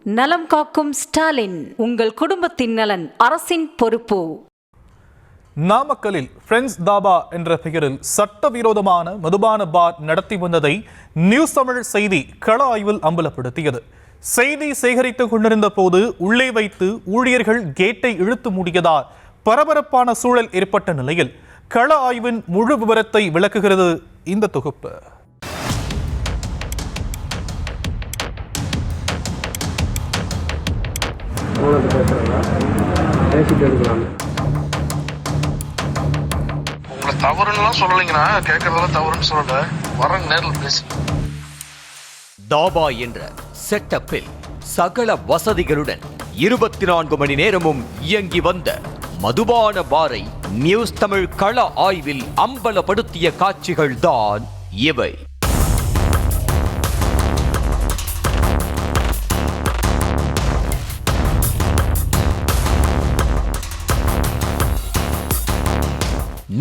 நலம் காக்கும் ஸ்டாலின், உங்கள் குடும்பத்தின் நலன் அரசின் பொறுப்பு. நாமக்கலில் ஃப்ரெண்ட்ஸ் தாபா என்ற பெயரில் சட்டவிரோதமான மதுபான பார் நடத்தி வந்ததை நியூஸ் தமிழ் செய்தி கள ஆய்வில் அம்பலப்படுத்தியது. செய்தி சேகரித்துக் கொண்டிருந்த போது உள்ளே வைத்து ஊழியர்கள் கேட்டை இழுத்து மூடியதால் பரபரப்பான சூழல் ஏற்பட்ட நிலையில் கள ஆய்வின் முழு விவரத்தை விளக்குகிறது இந்த தொகுப்பு. உங்களை தவறுன்னு சொல்லலைங்கன்னா கேட்கறதெல்லாம் தவறுன்னு சொல்லல, வரங்க நேரில் பேசி. தாபா என்ற செட்டப்பில் சகல வசதிகளுடன் 24 மணி நேரமும் இயங்கி வந்த மதுபான பாரை நியூஸ் தமிழ் கள ஆய்வில் அம்பலப்படுத்திய காட்சிகள் தான் இவை.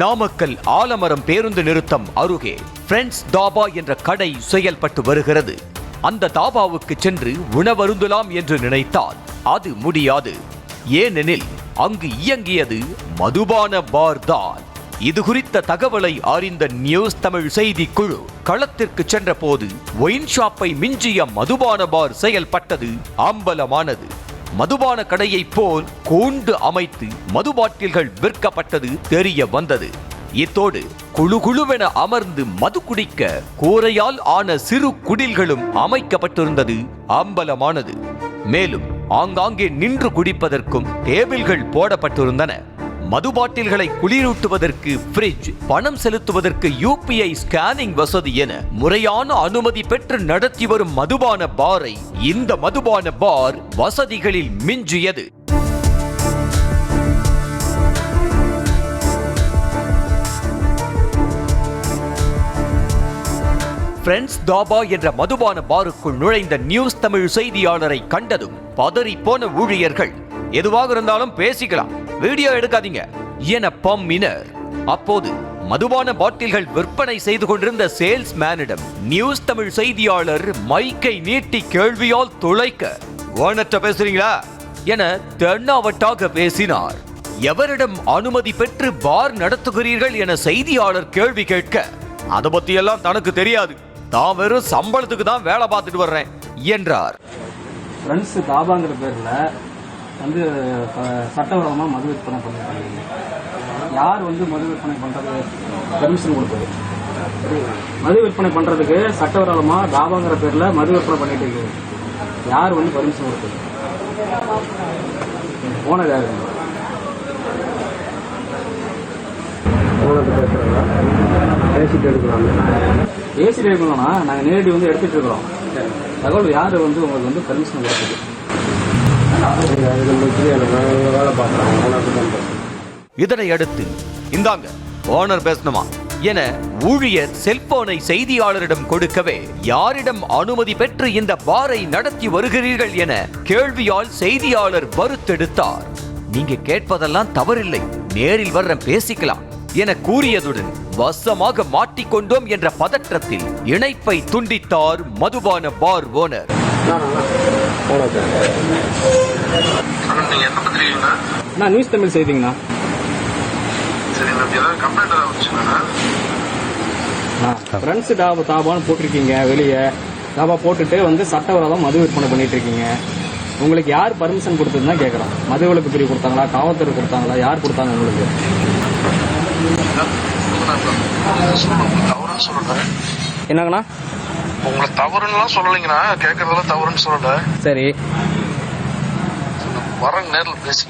நாமக்கல் ஆலமரம் பேருந்து நிறுத்தம் அருகே ஃப்ரெண்ட்ஸ் தாபா என்ற கடை செயல்பட்டு வருகிறது. அந்த தாபாவுக்கு சென்று உணவருந்தலாம் என்று நினைத்தால் அது முடியாது. ஏனெனில் அங்கு இயங்கியது மதுபான பார் தான். இது குறித்த தகவலை அறிந்த நியூஸ் தமிழ் செய்தி குழு களத்திற்கு சென்ற போது ஒயின் ஷாப்பை மிஞ்சிய மதுபான பார் செயல்பட்டது அம்பலமானது. மதுபான கடையை போல் கூண்டு அமைத்து மது பாட்டில்கள் விற்கப்பட்டது தெரிய வந்தது. இத்தோடு குழுகுழுவென அமர்ந்து மது குடிக்க கூரையால் ஆன சிறு குடில்களும் அமைக்கப்பட்டிருந்தது அம்பலமானது. மேலும் ஆங்காங்கே நின்று குடிப்பதற்கும் டேபிள்கள் போடப்பட்டிருந்தன. மது பாட்டில்களை குளிரூட்டுவதற்கு ஃப்ரிட்ஜ், பணம் செலுத்துவதற்கு UPI ஸ்கேனிங் வசதி என முறையான அனுமதி பெற்று நடத்தி வரும் மதுபான பாரை இந்த மதுபான பார் வசதிகளில் மிஞ்சியது. ஃப்ரெண்ட்ஸ் தாபா என்ற மதுபான பாருக்குள் நுழைந்த நியூஸ் தமிழ் செய்தியாளரை கண்டதும் பதறி போன ஊழியர்கள், எதுவாக இருந்தாலும் பேசிக்கலாம், வீடியோ எடுக்காதீங்க என பம்மினர். அப்போது மதுபான பாட்டில்கள் விற்பனை செய்து கொண்டிருந்த சேல்ஸ்மேனிடம் நியூஸ் தமிழ் செய்தியாளர் மைக்கை நீட்டி கேள்வியால் துளைக்க, ஓனர்ட்ட பேசுறீங்களா என தென்னாவட்டாக பேசினார். எவரிடம் அனுமதி பெற்று பார் நடத்துகிறீர்கள் என செய்தியாளர் கேள்வி கேட்க, அதை பத்தியெல்லாம் தனக்கு தெரியாது, தான் வெறும் சம்பளத்துக்கு தான் வேலை பார்த்துட்டு வர்றேன் என்றார். ஃப்ரெண்ட்ஸ் தாபாங்கிற பேர்ல வந்து சட்டவிரோதமாக மது விற்பனை பண்ணிருக்காங்க. யார் வந்து மது விற்பனை பண்றது பெர்மிஷன் கொடுத்தது? மது விற்பனை பண்றதுக்கு சட்டவிரோதமாக தாபாங்கிற பேர்ல மது விற்பனை பண்ணிட்டு இருக்கு. யார் வந்து பெர்மிஷன் கொடுத்தது? ஓனர் யாரு? பேசிட்டு எடுக்கலாம்னா நாங்கள் நேரடி வந்து எடுத்துட்டு இருக்கிறோம். தகவல் யாரு வந்து உங்களுக்கு வந்து பெர்மிஷன் கொடுத்தது? இதனை அடுத்து இந்தாங்க ஓனர் பேசணுமா என ஊழியர் செல்போனை செய்தியாளரிடம் கொடுக்கவே, யாரிடம் அனுமதி பெற்று இந்த பாரை நடத்தி வருகிறீர்கள் என கேள்வியால் செய்தியாளர் வருத்தெடுத்தார். நீங்க கேட்பதெல்லாம் தவறில்லை, நேரில் வர்ற பேசிக்கலாம் என கூறியதுடன் வசமாக மாட்டிக்கொண்டோம் என்ற பதற்றத்தில் இணைப்பை துண்டித்தார் மதுபான பார் ஓனர். நான் நியூஸ் தமிழ் செய்திங்கண்ணா. ஃப்ரெண்ட்ஸ் தாபான்னு போட்டிருக்கீங்க, வெளியே தாபா போட்டுட்டு வந்து சட்டவிரோதம் மது விற்பனை பண்ணிட்டு இருக்கீங்க. உங்களுக்கு யார் பர்மிஷன் கொடுத்ததுன்னா கேட்கறோம். மதுவிலக்கு பிரிவு கொடுத்தாங்களா, காவல்துறை கொடுத்தாங்களா, யார் கொடுத்தாங்க உங்களுக்கு? என்னங்கண்ணா? உங்களை தவறுன்னு சொல்லலைங்கண்ணா, கேட்கறதெல்லாம் தவறுன்னு சொல்லல. சரி, வரங்க நேரில் பேசி.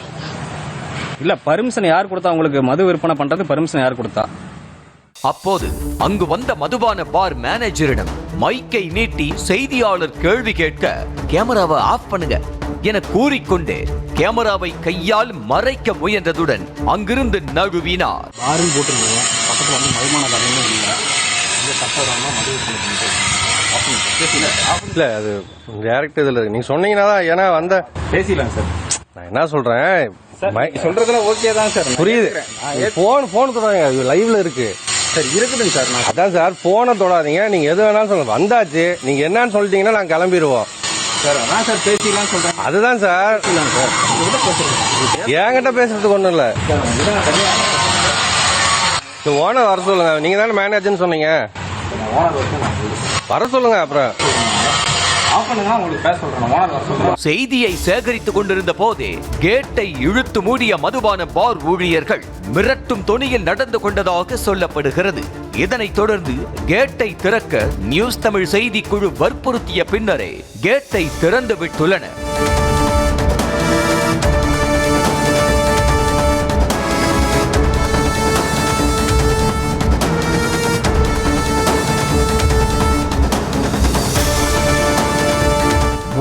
இல்ல, பர்மிஷன் யார் கொடுத்தா உங்களுக்கு? மது விற்பனை பண்றது பர்மிஷன் யார் கொடுத்தா? அப்போது அங்கு வந்த மதுபான பார் மேனேஜரிடம் மைக்கை நீட்டி செய்தியாளர் கேள்வி கேட்க, கேமராவை ஆஃப் பண்ணுங்க என கூறிக்கொண்டே கேமராவை கையால் மறைக்க முயன்றதுடன் அங்கிருந்து நழுவினார். பாரும் போட்டுருங்க, பக்கத்துல வந்து மதுபான கடையும் இல்லை, சட்டவிரோதமா மது விற்பனை பண்ணிட்டு இல்ல, அது டைரக்ட் இதுல நீங்க சொன்னீங்கன்னா, ஏன்னா வந்த பேசிடலாம் சார். நான் என்ன சொல்றேன், சொல்றதுல ஓகே தான் சார், புரியுது. போன் தொடாதீங்க, அது லைவ்ல இருக்கு சார். இருக்குதுங்க சார். அதான் சார், போனை தொடாதீங்க, நீங்க எது வேணாலும் சொல்லுங்க. வந்தாச்சு, நீங்க என்னன்னு சொல்லிட்டீங்கன்னா நாங்க கிளம்பிடுவோம். சார் அதான் சார் பேசிக்கலாம் சொல்றேன். அதுதான் சார். சார் உங்ககிட்ட பேசுறேன். என்கிட்ட பேசுறதுக்கு ஒன்றும் இல்லை. சார் உங்ககிட்ட தனியா ஓனர் வர சொல்லுங்க. நீங்க தானே மேனேஜர்னு சொன்னீங்க. ஓனர் வச்சு வர சொல்லுங்க. அப்புறம் ஆஃப் பண்ணுங்க, உங்களுக்கு பேச சொல்றேன். ஓனர் வர சொல்றேன். செய்தியை சேகரித்துக் கொண்டிருந்த போதே கேட்டை இழுத்து மூடிய மதுபான பார் ஊழியர்கள் மிரட்டும் தொனியில் நடந்து கொண்டதாக சொல்லப்படுகிறது. இதனைத் தொடர்ந்து கேட்டை திறக்க நியூஸ் தமிழ் செய்திக்குழு வற்புறுத்திய பின்னரே கேட்டை திறந்து விட்டுள்ளனர்.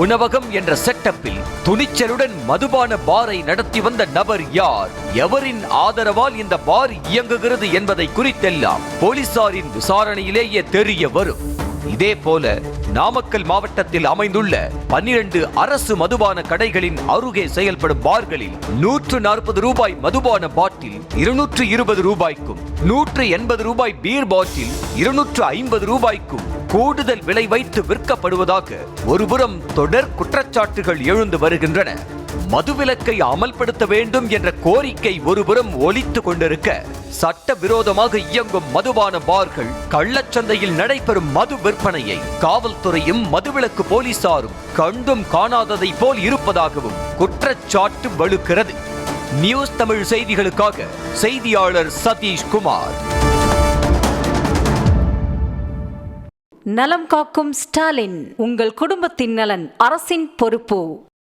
உணவகம் என்ற செட்டப்பில் துணிச்சலுடன் மதுபான பாரை நடத்தி வந்த நபர் யார், எவரின் ஆதரவால் இந்த பார் இயங்குகிறது என்பதை குறித்தெல்லாம் போலீசாரின் விசாரணையிலேயே தெரிய வரும். இதே போல நாமக்கல் மாவட்டத்தில் அமைந்துள்ள 12 அரசு மதுபான கடைகளின் அருகே செயல்படும் பார்களில் 140 ரூபாய் மதுபான பாட்டில் 220 ரூபாய்க்கும் 180 ரூபாய் பீர் பாட்டில் 250 ரூபாய்க்கும் கூடுதல் விலை வைத்து விற்கப்படுவதாக ஒருபுறம் தொடர் குற்றச்சாட்டுகள் எழுந்து வருகின்றன. மதுவிலக்கை அமல்படுத்த வேண்டும் என்ற கோரிக்கை ஒருபுறம் ஒலித்துக் கொண்டிருக்க, சட்டவிரோதமாக இயங்கும் மதுபான பார்கள், கள்ளச்சந்தையில் நடைபெறும் மது விற்பனையை காவல்துறையும் மதுவிலக்கு போலீசாரும் கண்டும் காணாததை போல் இருப்பதாகவும் குற்றச்சாட்டு வலுக்கிறது. நியூஸ் தமிழ் செய்திகளுக்காக செய்தியாளர் சதீஷ்குமார். நலம் காக்கும் ஸ்டாலின். உங்கள் குடும்பத்தின் நலன் அரசின் பொறுப்பு.